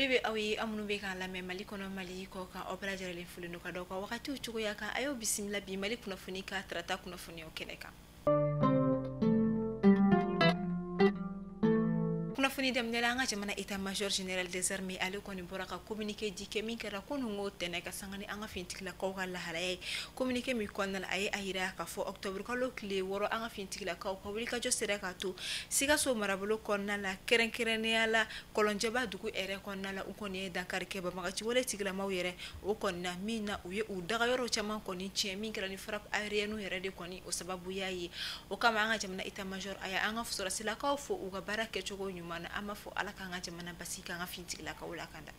Foli be aw ye amunu be kan lamɛn Mali kɔnɔ Mali kɔ kan aw bɛɛ lajɛlen folen don ka da ka wagatiw cogoya kan ayo bisimila bi Mali kunnafoni ka tarata kunnafoni o kɛnɛ kan. Kunnafoni daminɛ an ka jamana état major général des armées ale kɔni bɔra ka communiqué di kɛ min kɛra kunungo tɛnɛ ka sanga ni an ka fintigilakaw ka lahalaya ye communiqué min kɔnɔna a ye a yira ka fɔ octobre kalo tile 6 an ka fintigilakaw ka wuli kajɔ sera ka to Sikaso marabolo kɔnɔna la kɛrɛnkɛrɛnnenya la Kɔlɔnjɛba dugu ɛrɛ kɔnɔna la u kɔni ye dankari kɛ banbagaci wale tigilamaw yɛrɛ o kɔni na min na u ye u dagayɔrɔ caman kɔni tiɲɛ min kɛra ni frappe aérienne yɛrɛ de kɔni o sababuya ye o kama an ka jamana état major a ye an ka sɔrɔsilakaw fo u ka baara kɛcogo ɲuman na an b'a fɔ ala k'an ka jamana basi k'an ka fintigilakaw lakanda.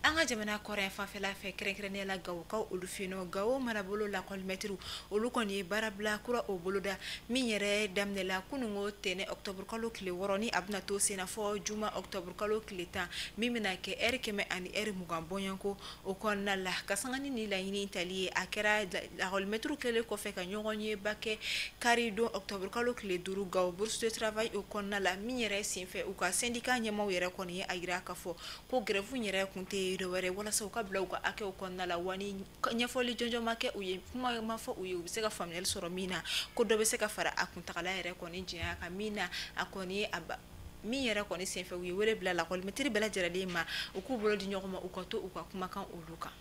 An ka jamana kɔrɔ fanfɛla fɛ kɛrɛnkɛrɛnnenya la Gawokaw olu fɛnɛ Gawo marabolo lakɔli mɛtiriw olu kɔni ye baara bila kura o boloda min yɛrɛ daminɛla kunungo tɛnɛ octobre kalo tile 6 ni a bɛna to senna fɔ juma octobre kalo tile 10 min bɛna kɛ heure 100 ani heure 20 bɔɲɔnko o kɔnɔna la ka sanga ni laɲini tali ye a kɛra lakɔli mɛtiriw kɛlen kɔfɛ ka ɲɔgɔn ye ba kɛ kari don octobre kalo tile 5 Gawo bourse de travail o kɔnɔna la min yɛrɛ senfɛ u ka syndicat ɲɛmaw yɛrɛ kɔni ye a yira ka fɔ ko grève yɛrɛ kun tɛ dɔwɛrɛ walasa u ka bila u ka akɛw kɔnɔna la wani ɲɛfɔli jɔnjɔn ma kɛ u ye kuma ma fɔ u ye u bɛ se ka faamuyali sɔrɔ min na ko dɔ bɛ se ka fara a kuntagala yɛrɛ kɔni jɛnya kan min na a kɔni min yɛrɛ kɔni senfɛ u ye wele bila lakɔli mɛtiri bɛɛ lajɛlen ma u k'u bolo di ɲɔgɔn ma u ka to u ka kumakan olu kan.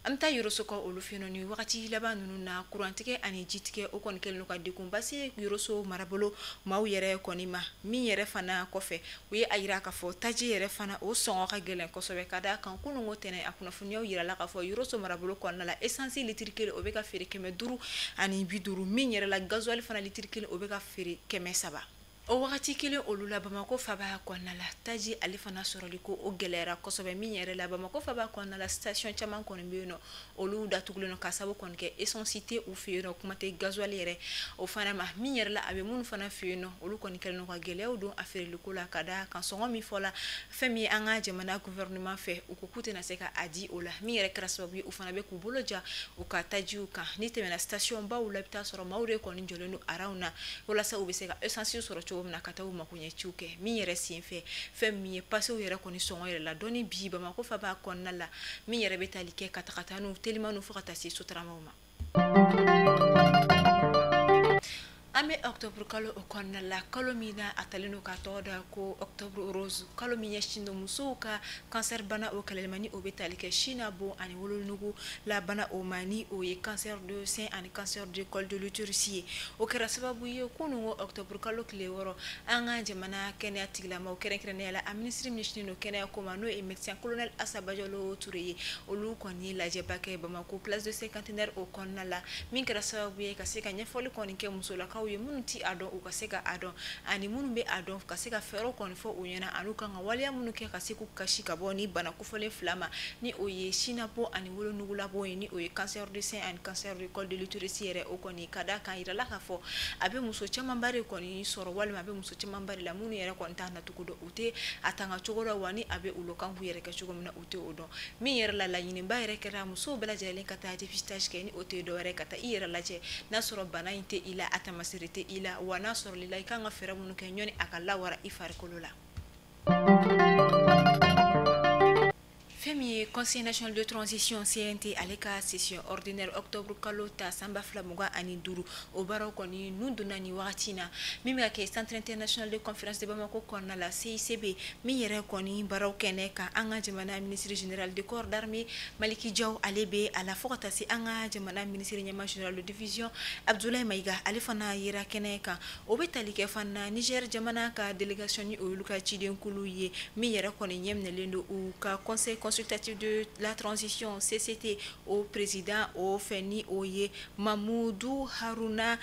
An ta yoroso ka olu fɛnɛ ni wagati laban ninnu na kurantigɛ ani jitigɛ o kɔni kɛlen ka dekun base yoroso marabolo maaw yɛrɛ kɔni ma min yɛrɛ fana kɔfɛ u ye a yira ka fɔ taji yɛrɛ fana o sɔngɔ ka gɛlɛn kosɛbɛ ka da kan kunungo tɛnɛ a kunnafoniyaw yirala ka fɔ yoroso marabolo kɔnɔna la essence litiri kelen o bɛ ka feere 550 ani 50 min yɛrɛ la gasoil fana litiri kelen o bɛ ka feere 300. O wagati kelen olu la Bamako faba kɔnɔna la taji ale fana sɔrɔli ko o gɛlɛyara kosɛbɛ min yɛrɛ la Bamako faba kɔnɔna la station caman kɔni bɛ yen nɔ olu datugulen don ka sababu kɔni kɛ essence tɛ u fɛ yen nɔ kuma tɛ gasoil yɛrɛ o fana ma min yɛrɛ la a bɛ minnu fana fɛ yen nɔ olu kɔni kɛlen ka gɛlɛyaw don a feereliko la ka da kan sɔngɔ min fɔla fɛn min an ka jamana gouvernement fɛ u ko k'u tɛna se ka a di o la min yɛrɛ kɛra sababu ye u fana bɛ k'u bolo ja u ka tajiw kan ni tɛmɛna station baw la i bɛ taa sɔrɔ maaw de kɔni jɔlen don araw na walasa u bɛ se ka essence sɔrɔ cogo min na ka taa u mako ɲɛ ciw kɛ min yɛrɛ senfɛ fɛn min ye passew yɛrɛ kɔni sɔngɔ yɛrɛ la dɔnni bi Bamako faba kɔnɔna la min yɛrɛ bɛ tali kɛ ka taa n'u telimanu fo ka taa se sotaramaw ma. An bɛ octobre kalo o kɔnɔna la kalo min na a talen don ka tɔgɔ da ko octobre rose kalo min ɲɛsinnen don musow ka cancer bana o kɛlɛli ni o bɛ tali kɛ sin bon ani wolonugu la bana o ma ni o ye cancer de sein ani cancer du col de l'utérus ye o kɛra sababu ye kunungo octobre kalo tile 6 an ka jamana kɛnɛya tigilamaw kɛrɛnkɛrɛnnenya la a ministre min ɲɛsinnen don kɛnɛya ko ma n'o ye médecin colonel Asaba Jalo Touré ye olu kɔni ye lajɛba kɛ Bamako place de cinquantenaire o kɔnɔna la min kɛra sababu ye ka se ka ɲɛfɔli kɔni kɛ musolakaw ye minnu ti a dɔn u ka se ka a dɔn ani minnu bɛ a dɔn ka se ka fɛɛrɛw kɔni fɔ u ɲɛna ani kan ka waleya minnu kɛ ka se k'u kasi ka bɔ ni bana kofɔlen fila ma ni o ye sinabɔ ani wolonugulabɔ ye ni o ye cancer du sein ani cancer du col de l'utérus yɛrɛ o kɔni ka da kan yirala ka fɔ a bɛ muso camanba de kɔni sɔrɔ walima a bɛ muso camanba de la minnu yɛrɛ kɔni t'a nacogo dɔn u tɛ a tanga cogo dɔn wa ni a bɛ olu kan k'u yɛrɛ kɛ cogo min na u tɛ o dɔn min yɛrɛ la laɲiniba yɛrɛ kɛra musow bɛɛ lajɛlen ka taa dépistage kɛ ni o tɛ dɔwɛrɛ ka taa i yɛrɛ lajɛ n'a sɔrɔ bana in tɛ i la a tamasire tɛ i la wa n'a sɔrɔ la i kan ka fɛɛrɛ minnu kɛ ɲɔni a ka lawara i farikolo la. Fɛn min ye Conseil national de transition CNT ale ka session ordinaire octobre kalo ta san 2025 o baaraw kɔni n'u donna ni wagati na min bɛ kɛ centre international de conférence de Bamako kɔnɔna la CICB min yɛrɛ kɔni baaraw kɛnɛ kan an ka jamana ministre général de corps d'armée Maliki Jaw ale bɛ a la fo ka taa se an ka jamana ministre ɲɛma général de division Abdoulaye Mayiga ale fana yera kɛnɛ kan o bɛ tali kɛ fana Niger jamana ka délégation ni olu ka cidenkulu ye min yɛrɛ kɔni ɲɛminɛlen don u ka conseil consultatif de la transition CCT au président au fɛn o ye Mamoudou Harouna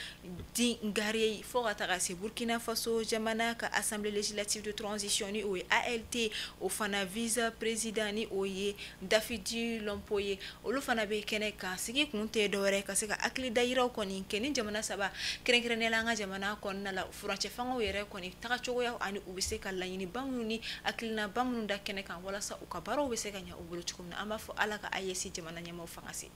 Dingare fo ka taga se Burkina Faso jamana ka assemblée législative de transition ni o ye ALT o fana vice président ni o ye Dafidi Lompoye olu fana bɛ kɛnɛ kan sigi kun tɛ dɔwɛrɛ ka se ka hakili dayiraw kɔni kɛ ni jamana saba kɛrɛnkɛrɛnnenya la an ka jamana kɔnɔna la furancɛ fangaw yɛrɛ kɔni tagacogoya ani u bɛ se ka laɲini ba minnu ni hakilina ba minnu da kɛnɛ kan walasa u ka baaraw bɛ se ka ɲɛ u bolo cogo min na an b'a fɔ ala ka AES jamana ɲɛmaaw fanga se.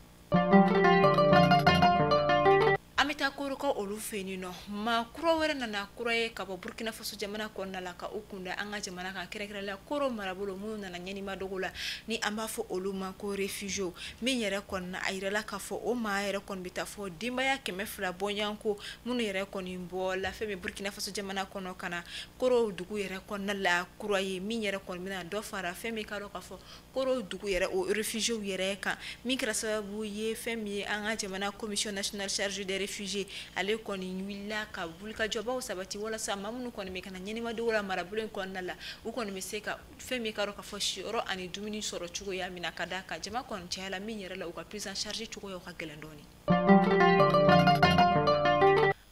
An bɛ amita koro ko olu fenino ma kuro wɛrɛ nana kuro ye ka bɔ Burkina Faso jamana kɔnɔna la ka u kunda an ka jamana kan kɛrɛnkɛrɛnla koro marabolo minnu nana ɲɛnima dogo la ni an b'a fɔ olu ma ko réfugiés min yɛrɛ kɔnɔna a yirala ka fɔ o maa yɛrɛ kɔni bɛ taa fɔ denbaya 200 bɔɲanko minnu yɛrɛ kɔni bɔ la fɛn min Burkina Faso jamana kɔnɔ kana koro dugu yɛrɛ kɔnɔna la kura ye min yɛrɛ kɔni bɛna dɔ fara fɛn min ka dɔ ka fɔ koro dugu yɛrɛ o réfugiés yɛrɛ kan min kɛra sababu ye fɛn min ye an ka jamana commission nationale chargée des réfugiés ale kɔni wulila ka wulikajɔbaw sabati walasa maa minnu kɔni bɛ kana ɲɛnima dogo la marabolo in kɔnɔna la u kɔni bɛ se ka fɛn min ka dɔ ka fɔ siyɔrɔ ani dumuni sɔrɔ cogoya min na ka d'a kan jama kɔni cayala min yɛrɛ la u ka prise en charge cogoyaw ka gɛlɛn dɔɔni.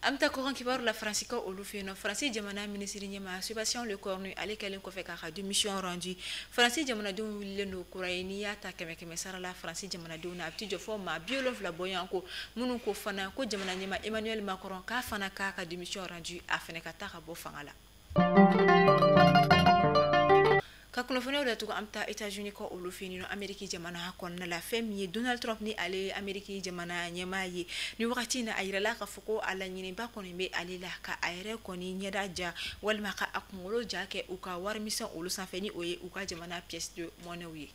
Amta koran kibaru la France ka olu feno France jamana ministre ɲɛma Sébastien Lecornu ale kɛlen kɔfɛ k'a ka démission rendu France jamanadenw wulilen do kura ye n'i y'a ta kɛmɛ sara la France jamanadenw na a bɛ jɔ fɔ maa 70 bɔɲanko minnu ko fana ko jamana ɲɛma Emmanuel Macron k'a fana k'a ka démission rendu a fana ka taa ka bɔ fanga la. Ka kunnafoniyaw la tugu amta États-Unis ko olu fenino Ameriki jamana kɔnɔna la fɛn min ye Donald Trump ni ale Ameriki jamana ɲɛmaa ye ni wagati na a yirala ka fɔ ko a laɲiniba kɔni bɛ ale la ka a yɛrɛ kɔni ɲɛda ja walima ka a kunkolo ja kɛ u ka warimisɛn olu sanfɛ ni o ye u ka jamana pièce de monnaie ye.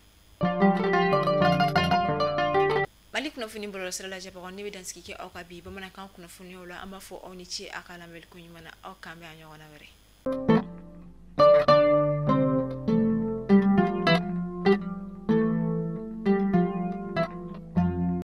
Mali kunnafoni bɔlɔlɔsira la jabagaw ne bɛ dansigi kɛ aw ka bi bamanankan kunnafoniyaw la an b'a fɔ aw ni ce a ka lamɛnni ko ɲuman na aw kan bɛ a ɲɔgɔnna wɛrɛ.